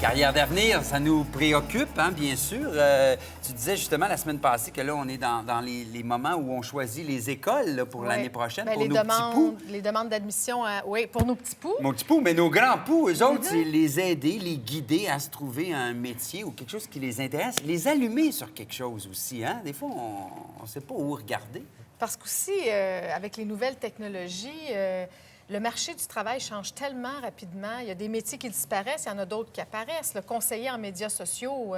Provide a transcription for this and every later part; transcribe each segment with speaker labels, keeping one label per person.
Speaker 1: Carrière d'avenir, ça nous préoccupe, hein, bien sûr. Tu disais justement la semaine passée que là, on est dans les moments où on choisit les écoles là, pour l'année prochaine, pour nos petits poux.
Speaker 2: Les demandes d'admission, oui, pour nos petits poux.
Speaker 1: Mon petit pou, mais nos grands poux, eux autres, c'est les aider, les guider à se trouver un métier ou quelque chose qui les intéresse, les allumer sur quelque chose aussi. Hein? Des fois, on ne sait pas où regarder.
Speaker 2: Parce qu'aussi, avec les nouvelles technologies, le marché du travail change tellement rapidement. Il y a des métiers qui disparaissent, il y en a d'autres qui apparaissent. Le conseiller en médias sociaux,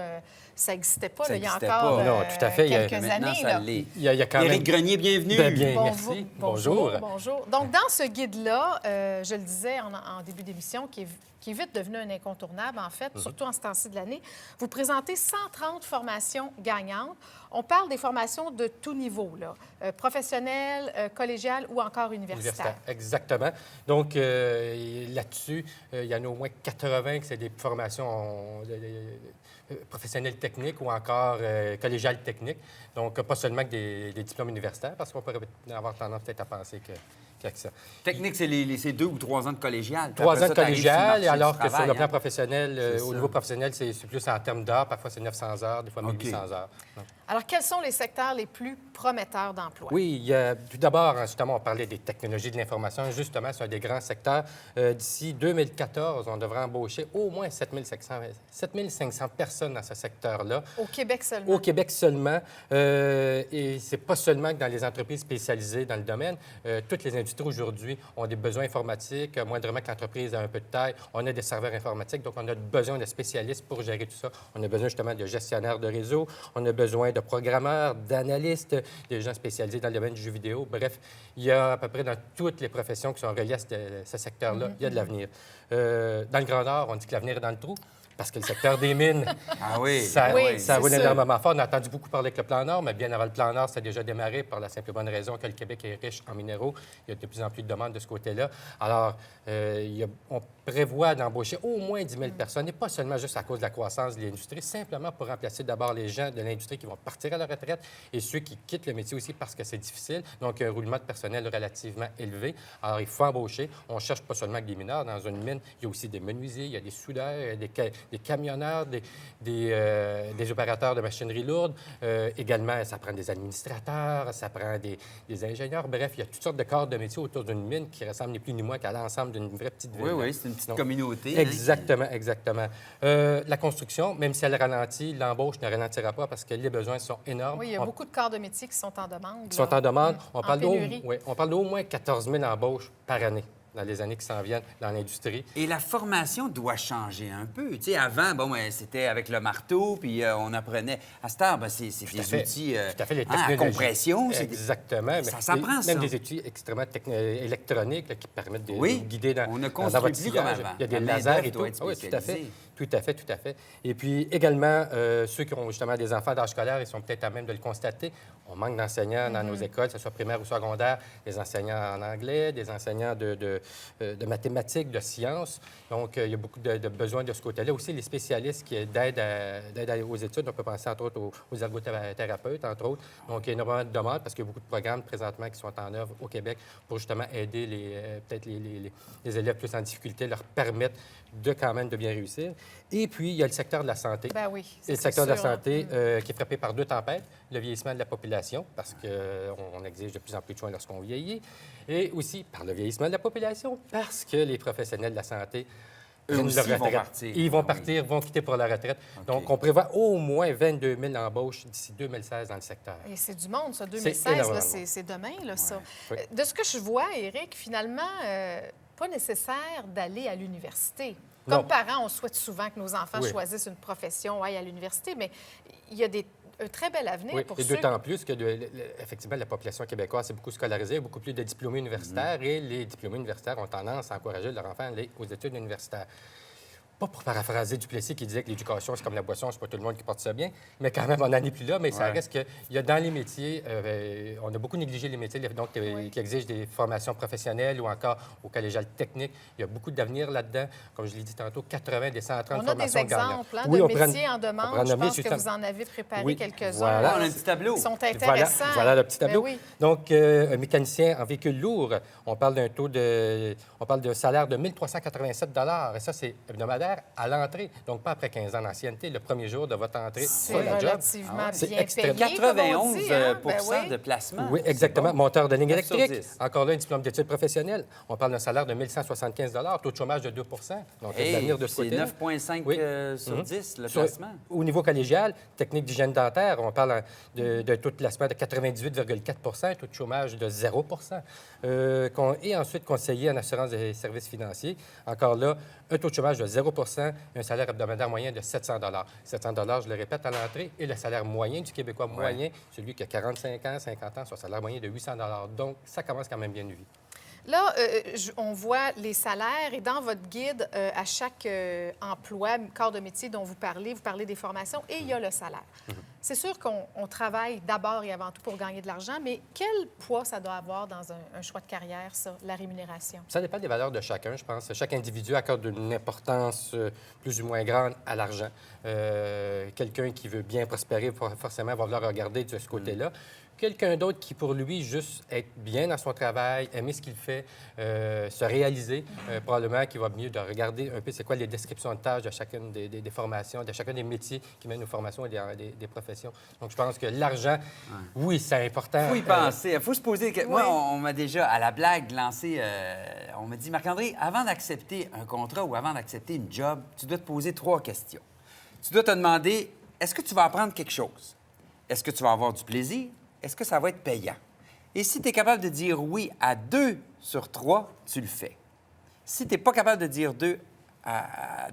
Speaker 2: ça n'existait pas là, il y a encore
Speaker 3: non, tout à fait.
Speaker 2: quelques années.
Speaker 1: Ça
Speaker 2: l'est.
Speaker 3: Il y a quand même...
Speaker 1: Éric Grenier, bienvenue.
Speaker 3: Bien, merci. Bonjour.
Speaker 2: Bonjour. Donc, dans ce guide-là, je le disais en début d'émission, qui est vite devenu un incontournable, en fait, surtout en ce temps-ci de l'année, vous présentez 130 formations gagnantes. On parle des formations de tout niveau, là, professionnelles, collégiales ou encore universitaires.
Speaker 3: Exactement. Donc, là-dessus, il y en a au moins 80 que c'est des formations professionnelles techniques ou encore collégiales techniques. Donc, pas seulement que des diplômes universitaires, parce qu'on pourrait avoir tendance peut-être à penser que ça.
Speaker 1: Technique, c'est 2 ou 3 ans de collégial.
Speaker 3: 3 ans de collégial, alors que sur le plan
Speaker 1: hein?
Speaker 3: professionnel, au niveau professionnel, c'est plus en termes d'heures. Parfois, c'est 900 heures, des fois 1800 heures.
Speaker 2: Alors, quels sont les secteurs les plus prometteurs d'emploi?
Speaker 3: Oui, il y a, tout d'abord, justement, on parlait des technologies de l'information. Justement, c'est un des grands secteurs. D'ici 2014, on devrait embaucher au moins 7500 personnes dans ce secteur-là.
Speaker 2: Au Québec seulement?
Speaker 3: Au Québec seulement. Et c'est pas seulement que dans les entreprises spécialisées dans le domaine. Toutes les industries aujourd'hui ont des besoins informatiques. Moindrement que l'entreprise a un peu de taille, on a des serveurs informatiques. Donc, on a besoin de spécialistes pour gérer tout ça. On a besoin justement de gestionnaires de réseau. On a besoin de programmeurs, d'analystes, des gens spécialisés dans le domaine du jeu vidéo. Bref, il y a à peu près dans toutes les professions qui sont reliées à ce secteur-là, il y a de l'avenir. Dans le Grand Nord, on dit que l'avenir est dans le trou. Parce que le secteur des mines, ça roule énormément fort. On a entendu beaucoup parler avec le Plan Nord, mais bien avant le Plan Nord, ça a déjà démarré par la simple et bonne raison que le Québec est riche en minéraux. Il y a de plus en plus de demandes de ce côté-là. Alors, on prévoit d'embaucher au moins 10 000 personnes, et pas seulement juste à cause de la croissance de l'industrie, simplement pour remplacer d'abord les gens de l'industrie qui vont partir à la retraite et ceux qui quittent le métier aussi parce que c'est difficile. Donc, un roulement de personnel relativement élevé. Alors, il faut embaucher. On ne cherche pas seulement que des mineurs. Dans une mine, il y a aussi des menuisiers, il y a des soudeurs, des camionneurs, des opérateurs de machinerie lourde. Également, ça prend des administrateurs, ça prend des ingénieurs. Bref, il y a toutes sortes de corps de métier autour d'une mine qui ressemblent ni plus ni moins qu'à l'ensemble d'une vraie petite ville.
Speaker 1: Oui, c'est une petite communauté.
Speaker 3: Exactement,
Speaker 1: hein?
Speaker 3: Exactement. La construction, même si elle ralentit, l'embauche ne ralentira pas parce que les besoins sont énormes.
Speaker 2: Oui, il y a beaucoup de corps de métier qui sont en demande.
Speaker 3: Qui sont en demande. On parle d'au moins 14 000 embauches par année dans les années qui s'en viennent dans l'industrie.
Speaker 1: Et la formation doit changer un peu. Tu sais, avant, c'était avec le marteau, puis on apprenait. À cette heure, c'est des outils
Speaker 3: tout à fait, les
Speaker 1: à compression.
Speaker 3: Exactement.
Speaker 1: Ça s'apprend, ça.
Speaker 3: Même des outils extrêmement électroniques là, qui permettent de guider dans
Speaker 1: on a
Speaker 3: dans votre
Speaker 1: construit comme avant.
Speaker 3: Il y a des lasers et tout. Oui, tout à fait. Tout à fait. Et puis également, ceux qui ont justement des enfants d'âge scolaire, ils sont peut-être à même de le constater. On manque d'enseignants dans nos écoles, que ce soit primaire ou secondaire, des enseignants en anglais, des enseignants de mathématiques, de sciences. Donc, il y a beaucoup de besoins de ce côté-là. Aussi, les spécialistes qui d'aide aux études, on peut penser entre autres aux ergothérapeutes, entre autres. Donc, il y a énormément de demandes parce qu'il y a beaucoup de programmes présentement qui sont en œuvre au Québec pour justement aider les élèves plus en difficulté, leur permettre quand même de bien réussir. Et puis, il y a le secteur de la santé.
Speaker 2: Ben oui,
Speaker 3: et le secteur de la santé qui est frappé par 2 tempêtes. Le vieillissement de la population, parce qu'on exige de plus en plus de soins lorsqu'on vieillit. Et aussi par le vieillissement de la population, parce que les professionnels de la santé
Speaker 1: eux aussi vont partir.
Speaker 3: Ils vont partir, vont quitter pour la retraite. Okay. Donc, on prévoit au moins 22 000 embauches d'ici 2016 dans le secteur.
Speaker 2: Et c'est du monde, ça. 2016, c'est demain, là, ça.
Speaker 3: Oui.
Speaker 2: De ce que je vois, Éric, finalement, pas nécessaire d'aller à l'université. Comme parents, on souhaite souvent que nos enfants choisissent une profession, aillent à l'université, mais il y a un très bel avenir pour
Speaker 3: et
Speaker 2: ceux...
Speaker 3: d'autant plus que, effectivement, la population québécoise est beaucoup scolarisée, beaucoup plus de diplômés universitaires, et les diplômés universitaires ont tendance à encourager leurs enfants à aller aux études universitaires. Pas pour paraphraser Duplessis qui disait que l'éducation, c'est comme la boisson, c'est pas tout le monde qui porte ça bien, mais quand même, on n'en est plus là. Mais ça reste qu'il y a dans les métiers, on a beaucoup négligé les métiers donc, qui exigent des formations professionnelles ou encore au collégial technique. Il y a beaucoup d'avenir là-dedans. Comme je l'ai dit tantôt, 80 des 130 formations
Speaker 2: gagnantes. On a des exemples de métiers en demande. Je pense que vous en avez préparé quelques-uns.
Speaker 3: Voilà.
Speaker 1: On a un petit tableau.
Speaker 2: Ils sont intéressants.
Speaker 3: Voilà le petit tableau. Donc, un mécanicien en véhicule lourd, on parle d'un salaire de 1 387 $. Et ça, c'est hebdomadaire. salaire à l'entrée, donc pas après 15 ans d'ancienneté, le premier jour de votre entrée
Speaker 2: C'est
Speaker 3: sur la job.
Speaker 2: relativement
Speaker 3: C'est
Speaker 2: bien
Speaker 3: extrêmement-
Speaker 2: payé, comme on
Speaker 1: 91
Speaker 2: dit, hein? Ben oui.
Speaker 1: de placement.
Speaker 3: Oui, exactement.
Speaker 1: C'est bon.
Speaker 3: Monteur de ligne
Speaker 1: 9 sur
Speaker 3: électrique.
Speaker 1: 10.
Speaker 3: Encore là, un diplôme d'études professionnelles. On parle d'un salaire de 1 175 taux de chômage de 2 donc il y a de
Speaker 1: Hey,
Speaker 3: l'avenir de ce
Speaker 1: c'est
Speaker 3: côté.
Speaker 1: 9,5
Speaker 3: Oui.
Speaker 1: sur 10, le
Speaker 3: Sur-
Speaker 1: placement.
Speaker 3: Au niveau collégial, technique d'hygiène dentaire, on parle de taux de placement de 98,4 taux de chômage de 0 et ensuite conseiller en assurance des services financiers. Encore là, un taux de chômage de 0 un salaire hebdomadaire moyen de 700 700 je le répète, à l'entrée. Et le salaire moyen du Québécois moyen, celui qui a 45 ans, 50 ans, son salaire moyen de 800 Donc, ça commence quand même bien une vie.
Speaker 2: Là, on voit les salaires et dans votre guide, à chaque emploi, corps de métier dont vous parlez des formations et il y a le salaire. C'est sûr qu'on travaille d'abord et avant tout pour gagner de l'argent, mais quel poids ça doit avoir dans un choix de carrière, ça, la rémunération?
Speaker 3: Ça dépend des valeurs de chacun, je pense. Chaque individu accorde une importance plus ou moins grande à l'argent. Quelqu'un qui veut bien prospérer, forcément, va vouloir regarder de ce côté-là. Quelqu'un d'autre qui, pour lui, juste être bien dans son travail, aimer ce qu'il fait, se réaliser, probablement qu'il va mieux de regarder un peu c'est quoi les descriptions de tâches de chacune des formations, de chacun des métiers qui mènent aux formations et des professions. Donc, je pense que l'argent, oui, c'est important.
Speaker 1: Il faut y penser. Il faut se poser... Moi,
Speaker 2: Oui.
Speaker 1: on m'a déjà, à la blague, lancé... on m'a dit, Marc-André, avant d'accepter un contrat ou avant d'accepter une job, tu dois te poser 3 questions. Tu dois te demander, est-ce que tu vas apprendre quelque chose? Est-ce que tu vas avoir du plaisir? Est-ce que ça va être payant? Et si tu es capable de dire oui à 2 sur 3, tu le fais. Si tu n'es pas capable de dire de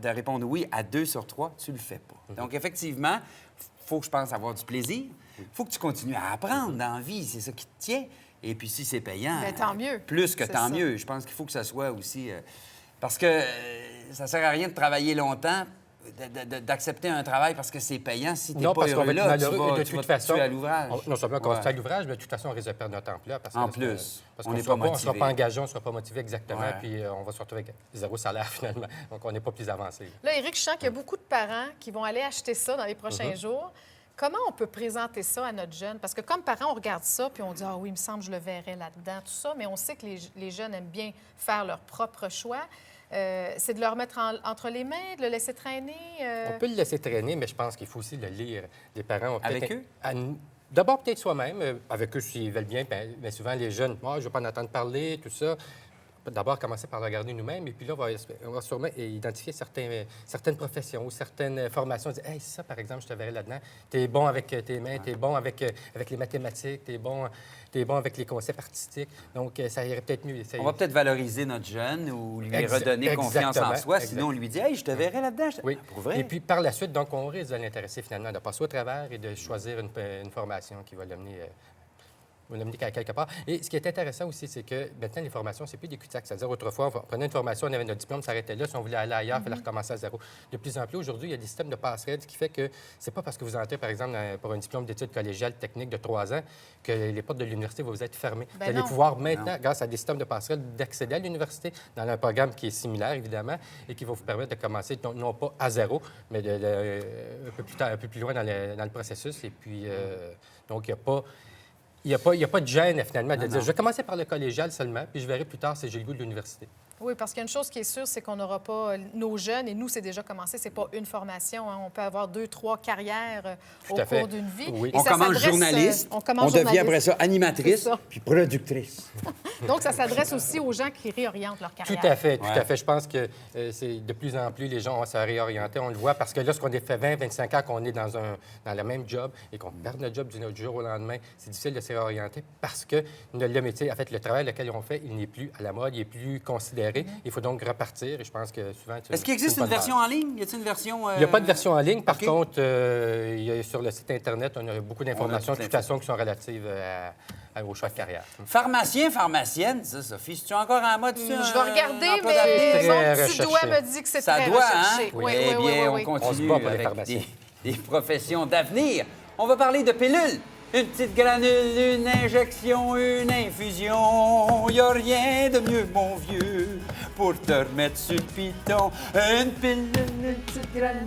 Speaker 1: répondre oui à 2 sur 3, tu le fais pas. Donc, effectivement, il faut que je pense avoir du plaisir. Il faut que tu continues à apprendre dans la vie. C'est ça qui te tient. Et puis, si c'est payant,
Speaker 2: Bien, tant mieux.
Speaker 1: plus que
Speaker 2: C'est
Speaker 1: tant
Speaker 2: ça.
Speaker 1: mieux. Je pense qu'il faut que ça soit aussi... parce que ça sert à rien de travailler longtemps, d'accepter un travail parce que c'est payant. Si tu n'es
Speaker 3: Non,
Speaker 1: pas
Speaker 3: parce qu'on
Speaker 1: heureux
Speaker 3: va être
Speaker 1: là, tu
Speaker 3: malheureux.
Speaker 1: vas,
Speaker 3: Et de
Speaker 1: tu vas
Speaker 3: toute
Speaker 1: te
Speaker 3: façon,
Speaker 1: tuer à l'ouvrage.
Speaker 3: non seulement qu'on se
Speaker 1: Ouais.
Speaker 3: tue à l'ouvrage, mais de toute façon, on risque de perdre notre emploi. Parce
Speaker 1: En
Speaker 3: que-
Speaker 1: plus,
Speaker 3: parce
Speaker 1: on
Speaker 3: qu'on
Speaker 1: n'est
Speaker 3: ne sera
Speaker 1: pas
Speaker 3: pas, on sera
Speaker 1: motivé.
Speaker 3: pas engagé, on ne sera pas motivé exactement,
Speaker 1: Ouais.
Speaker 3: puis on va se retrouver avec 0 salaire finalement. Donc, on n'est pas plus avancé.
Speaker 2: Là, Éric, je sens qu'il y a beaucoup de parents qui vont aller acheter ça dans les prochains jours. Comment on peut présenter ça à notre jeune? Parce que comme parents, on regarde ça puis on dit « Ah oui, il me semble que je le verrais là-dedans », tout ça, mais on sait que les jeunes aiment bien faire leur propre choix. C'est de leur mettre entre les mains, de le laisser traîner.
Speaker 3: On peut le laisser traîner, mais je pense qu'il faut aussi le lire. Les parents ont peut-être...
Speaker 1: Avec eux?
Speaker 3: D'abord, peut-être soi-même. Avec eux, s'ils veulent bien, mais souvent, les jeunes, moi, je ne veux pas en entendre parler, tout ça. D'abord, commencer par le regarder nous-mêmes, et puis là, on va sûrement identifier certaines professions ou certaines formations. Dire, hey, ça, par exemple, je te verrais là-dedans. Tu es bon avec tes mains, tu es bon avec les mathématiques, tu es bon avec les concepts artistiques. Donc, ça irait peut-être mieux.
Speaker 1: On va peut-être valoriser notre jeune ou lui redonner confiance en
Speaker 3: exactement,
Speaker 1: soi.
Speaker 3: exact.
Speaker 1: Sinon, on lui dit « Hey, je te verrai là-dedans. »
Speaker 3: Oui.
Speaker 1: Pour vrai?
Speaker 3: Et puis, par la suite, donc, on risque de l'intéresser finalement, de passer au travers et de choisir une formation qui va l'amener quelque part. Et ce qui est intéressant aussi, c'est que maintenant, les formations, c'est plus des cul-de-sac. C'est-à-dire, autrefois, on prenait une formation, on avait notre diplôme, s'arrêtait là. Si on voulait aller ailleurs, il fallait recommencer à zéro. De plus en plus, aujourd'hui, il y a des systèmes de passerelle, ce qui fait que c'est pas parce que vous entrez, par exemple, pour un diplôme d'études collégiales techniques de 3 ans que les portes de l'université vont vous être fermées.
Speaker 2: Ben
Speaker 3: vous allez
Speaker 2: non.
Speaker 3: pouvoir maintenant, grâce à des systèmes de passerelle, d'accéder à l'université dans un programme qui est similaire, évidemment, et qui va vous permettre de commencer, non pas à zéro, mais un peu plus loin dans le processus. Et puis, donc, il n'y a pas de gêne, finalement, de dire je vais commencer par le collégial seulement, puis je verrai plus tard si j'ai le goût de l'université.
Speaker 2: Oui, parce qu'il y a une chose qui est sûre, c'est qu'on n'aura pas... Nos jeunes, et nous, c'est déjà commencé, c'est pas une formation. Hein. On peut avoir 2, 3 carrières au
Speaker 3: à fait.
Speaker 2: cours d'une vie.
Speaker 3: Oui.
Speaker 2: Et
Speaker 1: On
Speaker 2: ça
Speaker 1: commence
Speaker 2: s'adresse,
Speaker 1: journaliste,
Speaker 2: on commence
Speaker 1: devient
Speaker 2: journaliste.
Speaker 1: après ça animatrice,
Speaker 2: C'est ça.
Speaker 1: puis productrice.
Speaker 2: Donc, ça s'adresse aussi aux gens qui réorientent leur carrière.
Speaker 3: Tout à fait, tout
Speaker 1: Ouais.
Speaker 3: à fait. Je pense que c'est de plus en plus, les gens vont se réorienter. On le voit parce que lorsqu'on est fait 20, 25 ans qu'on est dans le même job et qu'on perd notre job du jour au lendemain, c'est difficile de se réorienter parce que le métier, en fait, le travail lequel on fait, il n'est plus à la mode, il n'est plus considéré. Il faut donc repartir et je pense que souvent...
Speaker 1: Est-ce qu'il existe une version en ligne? Y a-t-il une version...
Speaker 3: Il n'y a pas de version en ligne. Par
Speaker 1: OK.
Speaker 3: contre, il y a sur le site Internet, on a beaucoup d'informations, de toute façon, qui sont relatives au choix de carrière.
Speaker 1: Pharmacien, pharmacienne, ça, Sophie, c'est-tu encore en mode...
Speaker 2: Je vais regarder, mais
Speaker 3: Très
Speaker 2: mon petit
Speaker 3: recherché.
Speaker 2: doigt me dit que c'est
Speaker 1: Ça
Speaker 2: très
Speaker 1: doit,
Speaker 2: recherché.
Speaker 1: hein?
Speaker 2: Oui,
Speaker 1: Eh
Speaker 2: oui,
Speaker 1: bien,
Speaker 2: oui, oui.
Speaker 1: on
Speaker 3: On se
Speaker 1: continue
Speaker 3: bat pour les
Speaker 1: avec
Speaker 3: pharmaciens.
Speaker 1: des professions d'avenir. On va parler de pilules. Une petite granule, une injection, une infusion. Y a rien de mieux, mon vieux, pour te remettre sur le piton. Une pilule, une petite granule.